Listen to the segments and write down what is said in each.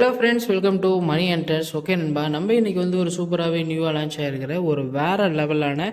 Hello friends, welcome to money enters. Okay நண்பா, நம்ம இன்றைக்கி வந்து ஒரு சூப்பராகவே நியூவாக லான்ச் ஆகிருக்கிற ஒரு வேறு லெவலான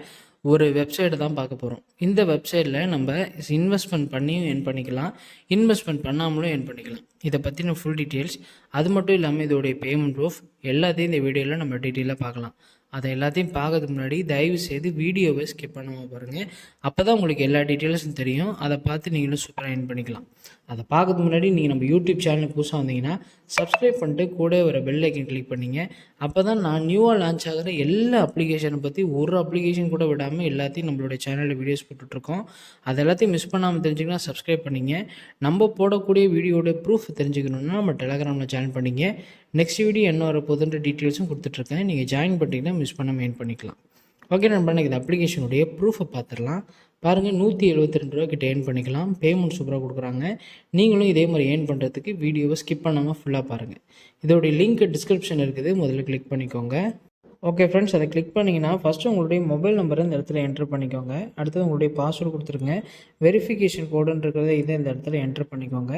ஒரு வெப்சைட்டை தான் பார்க்க போகிறோம். இந்த வெப்சைட்டில் நம்ம இன்வெஸ்ட்மெண்ட் பண்ணியும் எர்ன் பண்ணிக்கலாம், இன்வெஸ்ட்மெண்ட் பண்ணாமலும் எர்ன் பண்ணிக்கலாம். இதை பற்றின ஃபுல் டீட்டெயில்ஸ், அது மட்டும் இல்லாமல் இதோடைய பேமெண்ட் ப்ரூஃப் எல்லாத்தையும் இந்த வீடியோவில் நம்ம டீட்டெயிலாக பார்க்கலாம். அதை எல்லாத்தையும் பார்க்கறதுக்கு முன்னாடி தயவு செய்து வீடியோவை ஸ்கிப் பண்ணாமல் பாருங்கள். அப்போ தான் உங்களுக்கு எல்லா டீட்டெயில்ஸும் தெரியும். அதை பார்த்து நீங்களும் சூப்பராக எர்ன் பண்ணிக்கலாம். அதை பார்க்கறதுக்கு முன்னாடி நீங்கள் நம்ம யூடியூப் சேனலுக்கு புதுசாக வந்தீங்கன்னா சப்ஸ்கிரைப் பண்ணிட்டு கூட ஒரு பெல் ஐக்கன் கிளிக் பண்ணிங்க. அப்போ தான் நான் நியூவாக லான்ச் ஆகிற எல்லா அப்ளிகேஷனை பற்றி ஒரு அப்ளிகேஷன் கூட விடாமல் எல்லாத்தையும் நம்மளுடைய சேனலில் வீடியோஸ் போட்டுட்ருக்கோம். அது எல்லாத்தையும் மிஸ் பண்ணாமல் தெரிஞ்சுக்கணும், சப்ஸ்கிரைப் பண்ணிங்க. நம்ம போடக்கூடிய வீடியோட ப்ரூஃப் தெரிஞ்சுக்கணுன்னா நம்ம டெலகிராமில் ஜாயின் பண்ணிங்க. நெக்ஸ்ட் வீடியோ என்ன வர போதுன்ற டீட்டெயில்ஸும் கொடுத்துட்ருக்கேன். நீங்கள் ஜாயின் பண்ணிட்டீங்கன்னா மிஸ் பண்ணாமல் எர்ன் பண்ணிக்கலாம். ஓகே நண்பா, இந்த அப்ளிகேஷனுடைய ப்ரூஃபை பார்த்துடலாம். பாருங்கள், 172 ரூபா கிட்ட ஏர்ன் பண்ணிக்கலாம். பேமெண்ட் சூப்பராக கொடுக்குறாங்க. நீங்களும் இதே மாதிரி ஏர்ன் பண்ணுறதுக்கு வீடியோவை ஸ்கிப் பண்ணாமல் ஃபுல்லாக பாருங்கள். இதோடைய லிங்க் டிஸ்கிரிப்ஷன் இருக்குது, முதல்ல கிளிக் பண்ணிக்கோங்க. ஓகே ஃப்ரெண்ட்ஸ், அதை கிளிக் பண்ணிங்கன்னா ஃபஸ்ட்டு உங்களுடைய மொபைல் நம்பரை இந்த இடத்துல என்ட்ரு பண்ணிக்கோங்க. அடுத்தது உங்களுடைய பாஸ்வேர்டு கொடுத்துருங்க. வெரிஃபிகேஷன் கோடுன்றத இதை இந்த இடத்துல என்ட்ரு பண்ணிக்கோங்க.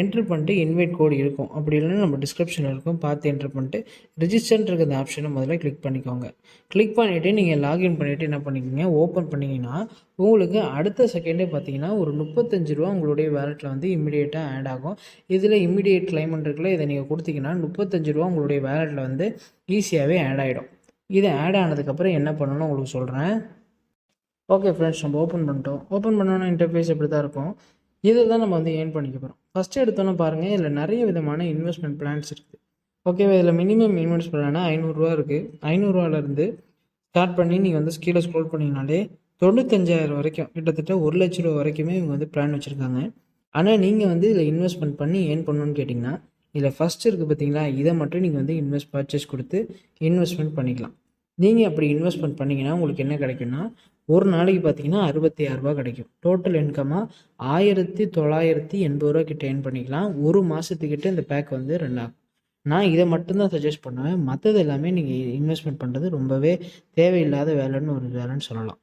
என்ட்ரு பண்ணிட்டு இன்வைட் கோடு இருக்கும், அப்படி இல்லைன்னா நம்ம டிஸ்கிரிப்ஷனில் இருக்கும், பார்த்து என்ட்ரு பண்ணிட்டு ரிஜிஸ்டர்ன்ற அந்த ஆப்ஷனை முதல்ல கிளிக் பண்ணிக்கோங்க. கிளிக் பண்ணிவிட்டு நீங்கள் லாகின் பண்ணிவிட்டு என்ன பண்ணிக்கோங்க, ஓப்பன் பண்ணிங்கன்னா உங்களுக்கு அடுத்த செகண்டே பார்த்தீங்கன்னா ஒரு 35 ரூபா உங்களுடைய வேலெட்டில் வந்து இம்மிடியேட்டாக ஆட் ஆகும். இதில் இம்மிடியேட் கிளைமெண்ட் இருக்குல்ல, இதை நீங்கள் கொடுத்தீங்கன்னா 35 ரூபா உங்களுடைய வேலெட்டில் வந்து ஈஸியாகவே ஆட் ஆகிடும். இது ஆட் ஆனதுக்கப்புறம் என்ன பண்ணணும்னு உங்களுக்கு சொல்கிறேன். ஓகே ஃப்ரெண்ட்ஸ், நம்ம ஓப்பன் பண்ணிட்டோம். ஓப்பன் பண்ணோன்னா இன்டர்ஃபேஸ் இப்படி தான் இருக்கும். இதை தான் நம்ம வந்து ஏர்ன் பண்ணிக்க போகிறோம். ஃபஸ்ட்டு எடுத்தோன்னே பாருங்கள், இதில் நிறைய விதமான இன்வெஸ்ட்மெண்ட் பிளான்ஸ் இருக்குது. ஓகேவா, இதில் மினிமம் இன்வெஸ்ட் பிளானா 500 ரூபா இருக்குது. 500 ரூபாலேருந்து ஸ்டார்ட் பண்ணி நீங்கள் வந்து கீழே ஸ்க்ரோல் பண்ணிங்கனாலே 95,000 வரைக்கும், கிட்டத்தட்ட 1 லட்ச ரூபா வரைக்குமே இவங்க வந்து பிளான் வச்சுருக்காங்க. ஆனால் நீங்கள் வந்து இதில் இன்வெஸ்ட்மெண்ட் பண்ணி ஏர்ன் பண்ணணுன்னு கேட்டிங்கன்னா, இதில் ஃபஸ்ட்டு இருக்குது பார்த்தீங்களா, இதை மட்டும் நீங்கள் வந்து பர்ச்சேஸ் கொடுத்து இன்வெஸ்ட்மெண்ட் பண்ணிக்கலாம். நீங்கள் அப்படி இன்வெஸ்ட்மெண்ட் பண்ணிங்கன்னா உங்களுக்கு என்ன கிடைக்கும்னா, ஒரு நாளைக்கு பார்த்தீங்கன்னா 66 ரூபா கிடைக்கும். டோட்டல் இன்கமாக 1980 ரூபா கிட்ட ஏர்ன் பண்ணிக்கலாம். ஒரு மாதத்துக்கிட்ட இந்த பேக் வந்து ரன் ஆகும். நான் இதை மட்டும்தான் சஜஸ்ட் பண்ணுவேன். மற்றது எல்லாமே நீங்கள் இன்வெஸ்ட்மெண்ட் பண்ணுறது ரொம்பவே தேவையில்லாத வேலைன்னு ஒரு வேலைன்னு சொல்லலாம்.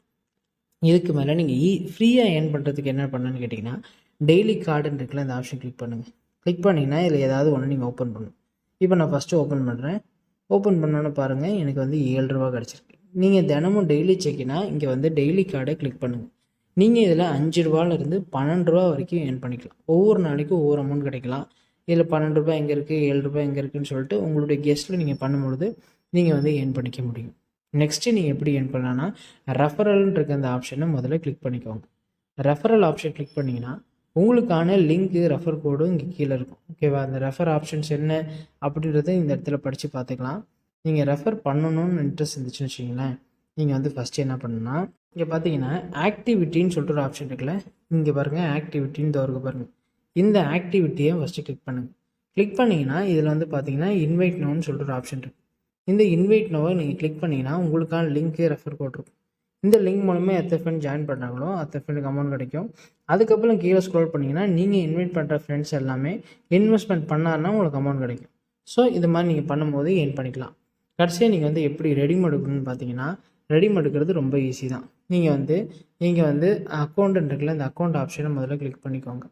இதுக்கு மேலே நீங்கள் ஃப்ரீயாக ஏர்ன் பண்ணுறதுக்கு என்ன பண்ணணுன்னு கேட்டிங்கன்னா, டெய்லி கார்டுன்னு இருக்குல்ல, இந்த ஆப்ஷன் கிளிக் பண்ணுங்கள். கிளிக் பண்ணிங்கன்னா இதில் ஏதாவது ஒன்று நீங்கள் ஓப்பன் பண்ணணும். இப்போ நான் ஃபஸ்ட்டு ஓப்பன் பண்ணுறேன். ஓப்பன் பண்ணோன்னு பாருங்கள், எனக்கு வந்து 7 ரூபா கிடச்சிருக்கு. நீங்கள் தினமும் டெய்லி செக்கினா இங்கே வந்து டெய்லி கார்டை கிளிக் பண்ணுங்கள். நீங்கள் இதில் 5 ரூபாலேருந்து 12 ரூபா வரைக்கும் ஏர்ன் பண்ணிக்கலாம். ஒவ்வொரு நாளைக்கும் ஒவ்வொரு அமௌண்ட் கிடைக்கலாம். இதில் 12 ரூபாய் எங்கே இருக்குது, 7 ரூபாய் எங்கே இருக்குதுன்னு சொல்லிட்டு உங்களுடைய கெஸ்ட்டில் நீங்கள் பண்ணும்பொழுது நீங்கள் வந்து ஏர்ன் பண்ணிக்க முடியும். நெக்ஸ்ட்டு நீங்கள் எப்படி ஏர்ன் பண்ணலான்னா, ரெஃபரல்னு இருக்க அந்த ஆப்ஷனை முதல்ல கிளிக் பண்ணிக்கோங்க. ரெஃபரல் ஆப்ஷன் கிளிக் பண்ணிங்கன்னா உங்களுக்கான லிங்க்கு, ரெஃபர் கோடும் இங்கே கீழே இருக்கும். ஓகேவா, அந்த ரெஃபர் ஆப்ஷன்ஸ் என்ன அப்படின்றத இந்த இடத்துல படித்து பார்த்துக்கலாம். நீங்கள் ரெஃபர் பண்ணணும்னு இன்ட்ரெஸ்ட் இருந்துச்சுன்னு வச்சிங்களேன், நீங்கள் வந்து ஃபஸ்ட்டு என்ன பண்ணணும்னா, இங்கே பார்த்தீங்கன்னா ஆக்டிவிட்டின்னு சொல்லிட்டு ஒரு ஆப்ஷன் இருக்குல்ல, இங்கே பாருங்கள், ஆக்டிவிட்டின்னு தோறுக்கு பாருங்கள். இந்த ஆக்டிவிட்டியை ஃபஸ்ட்டு கிளிக் பண்ணுங்கள். கிளிக் பண்ணிங்கன்னா இதில் வந்து பார்த்தீங்கன்னா இன்வைட் நோன்னு சொல்லிட்டு ஒரு ஆப்ஷன் இருக்குது. இந்த இன்வைட் நோவை நீங்கள் கிளிக் பண்ணிங்கன்னா உங்களுக்கான லிங்க்கு, ரெஃபர் கோட் இருக்கும். இந்த லிங்க் மூலமாக எத்தனை ஃப்ரெண்ட் ஜாயின் பண்ணுறாங்களோ அத்தனை ஃப்ரெண்டுக்கு அமௌண்ட் கிடைக்கும். அதுக்கப்புறம் கீழே ஸ்க்ரோல் பண்ணிங்கன்னா நீங்கள் இன்வைட் பண்ணுற ஃப்ரெண்ட்ஸ் எல்லாமே இன்வெஸ்ட்மெண்ட் பண்ணாருன்னா உங்களுக்கு அமௌண்ட் கிடைக்கும். ஸோ இது மாதிரி நீங்கள் பண்ணும்போது ஏர்ன் பண்ணிக்கலாம். கடைசியாக நீங்கள் வந்து எப்படி ரெடிம் எடுக்கணும்னு பார்த்தீங்கன்னா, ரெடிம் எடுக்கிறது ரொம்ப ஈஸி தான். நீங்கள் வந்து அக்கௌண்ட் இருக்குல்ல, இந்த அக்கௌண்ட் ஆப்ஷனை முதல்ல கிளிக் பண்ணிக்கோங்க.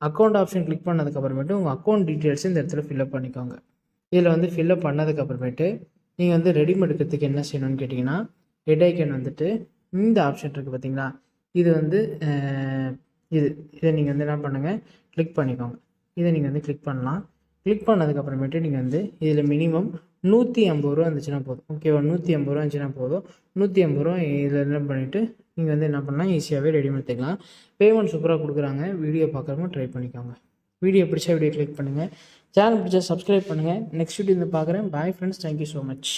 அக்கௌண்ட் ஆப்ஷன் கிளிக் பண்ணதுக்கப்புறமேட்டு உங்கள் அக்கௌண்ட் டீட்டெயில்ஸ் இந்த இடத்துல ஃபில்அப் பண்ணிக்கோங்க. இதில் வந்து ஃபில்அப் பண்ணதுக்கப்புறமேட்டு நீங்கள் வந்து ரெடிம் எடுக்கிறதுக்கு என்ன செய்யணும்னு கேட்டிங்கன்னா, ஹெட் ஐக்கன் வந்துட்டு இந்த ஆப்ஷன் இருக்குது பார்த்தீங்களா, இது வந்து இதை நீங்கள் வந்து என்ன பண்ணுங்கள், கிளிக் பண்ணிக்கோங்க. இதை நீங்கள் வந்து கிளிக் பண்ணலாம். கிளிக் பண்ணதுக்கப்புறமேட்டு நீங்கள் வந்து இதில் மினிமம் 150 ரூபா இருந்துச்சுன்னா போதும். ஓகேவா, 150 ரூபா இருந்துச்சுன்னா போதும். 150 ரூபா இதில் என்ன பண்ணிவிட்டு நீங்கள் வந்து என்ன பண்ணலாம், ஈஸியாகவே ரெடி எடுத்துக்கலாம். பேமெண்ட் சூப்பராக கொடுக்குறாங்க. வீடியோ பார்க்குறவங்க ட்ரை பண்ணிக்கோங்க. வீடியோ பிடிச்சா வீடியோ கிளிக் பண்ணுங்கள். சேனல் பிடிச்சா சப்ஸ்கிரைப் பண்ணுங்கள். நெக்ஸ்ட் வீடியோ வந்து பார்க்குறேன். Bye friends, thank you so much.